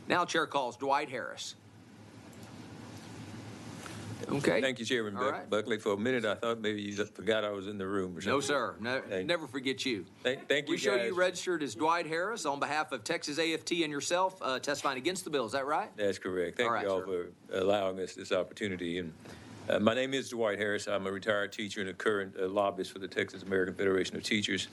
Now chair calls Dwight Harris. Okay. Thank you, Chairman right. Buckley. For a minute, I thought maybe you forgot I was in the room or something. No, sir. No, never forget you. Thank you, We show guys. you registered as Dwight Harris on behalf of Texas AFT and yourself, testifying against the bill. Is that right? That's correct. Thank All right, you all sir. for allowing us this opportunity. And my name is Dwight Harris. I'm a retired teacher and a current lobbyist for the Texas American Federation of Teachers.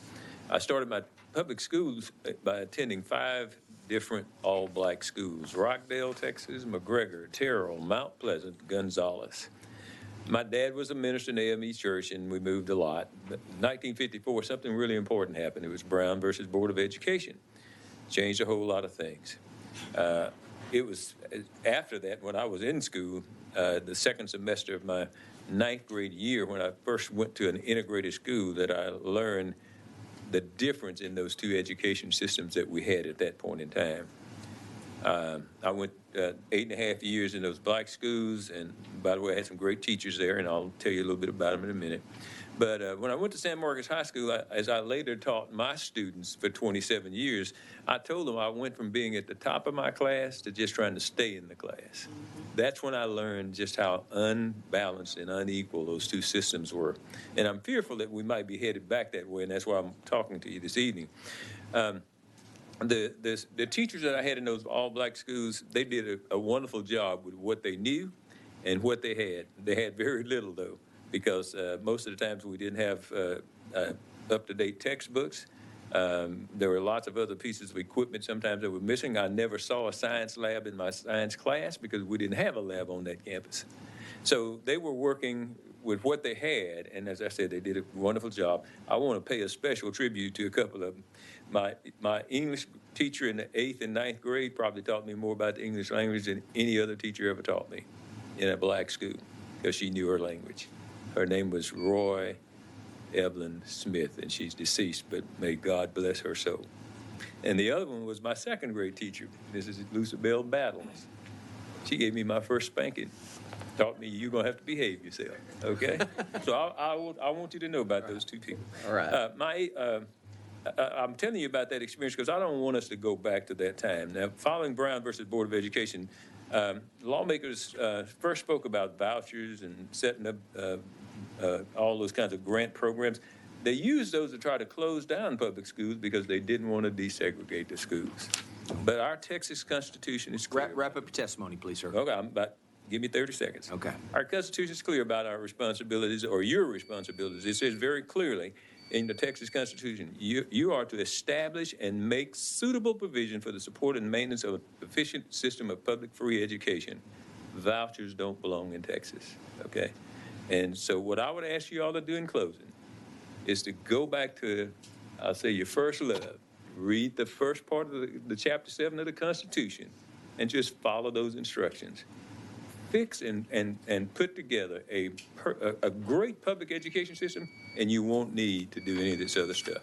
I started my public schools by attending 5 different all-black schools: Rockdale, Texas; McGregor, Terrell, Mount Pleasant, Gonzales. My dad was a minister in AME Church, and we moved a lot. But in 1954, something really important happened. It was Brown versus Board of Education. Changed a whole lot of things. It was after that, when I was in school, the second semester of my 9th grade year, when I first went to an integrated school, that I learned the difference in those 2 education systems that we had at that point in time. I went 8.5 years in those black schools, and by the way, I had some great teachers there, and I'll tell you a little bit about them in a minute. But when I went to San Marcos High School, as I later taught my students for 27 years, I told them I went from being at the top of my class to just trying to stay in the class. That's when I learned just how unbalanced and unequal those 2 systems were. And I'm fearful that we might be headed back that way, and that's why I'm talking to you this evening. The teachers that I had in those all-black schools, they did a wonderful job with what they knew and what they had. They had very little, though, because most of the times we didn't have up-to-date textbooks. There were lots of other pieces of equipment sometimes that were missing. I never saw a science lab in my science class because we didn't have a lab on that campus. So they were working with what they had, and as I said, they did a wonderful job. I want to pay a special tribute to a couple of them. My English teacher in the 8th and 9th grade probably taught me more about the English language than any other teacher ever taught me in a black school, because she knew her language. Her name was Roy Evelyn Smith, and she's deceased, but may God bless her soul. And the other one was my 2nd grade teacher, Mrs. Lucibel Battles. She gave me my first spanking. Taught me you're going to have to behave yourself, okay? So I want you to know about those 2 people. All right. I'm telling you about that experience because I don't want us to go back to that time. Now, following Brown versus Board of Education, lawmakers first spoke about vouchers and setting up all those kinds of grant programs. They used those to try to close down public schools because they didn't want to desegregate the schools. But our Texas Constitution is clear. Wrap up your testimony, please, sir. Okay, give me 30 seconds. Okay. Our Constitution is clear about our responsibilities, or your responsibilities. It says very clearly in the Texas Constitution, you are to establish and make suitable provision for the support and maintenance of an efficient system of public free education. Vouchers don't belong in Texas, okay? And so what I would ask you all to do in closing is to go back to, I'll say, your first love. Read the first part of the Chapter 7 of the Constitution and just follow those instructions. Fix and put together a great public education system, and you won't need to do any of this other stuff.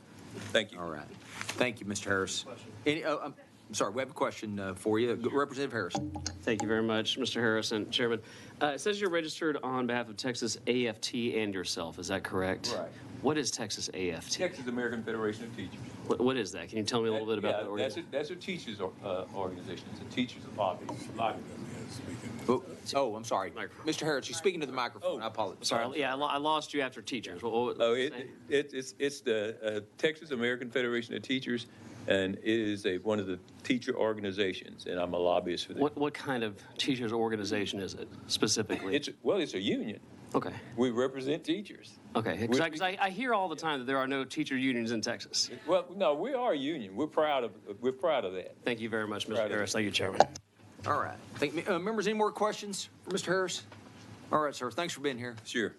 Thank you. All right. Thank you, Mr. Harris. I'm sorry, we have a question for you. Representative Harris. Thank you very much, Mr. Harris and Chairman. It says you're registered on behalf of Texas AFT and yourself. Is that correct? Right. What is Texas AFT? Texas American Federation of Teachers. What is that? Can you tell me a little bit about that organization? That's a teachers organization. It's a teachers lobby. Oh, I'm sorry. Mr. Harris, you're speaking to the microphone. Oh, I apologize. Sorry, yeah, I lost you after teachers. It's the Texas American Federation of Teachers, and it is one of the teacher organizations, and I'm a lobbyist for them. What kind of teachers organization is it specifically? It's a union. Okay. We represent teachers. Okay, because I hear all the time that there are no teacher unions in Texas. Well, no, we are a union. We're proud of that. Thank you very much, Mr. Harris. Thank you, Chairman. All right. Members, any more questions for Mr. Harris? All right, sir. Thanks for being here. Sure.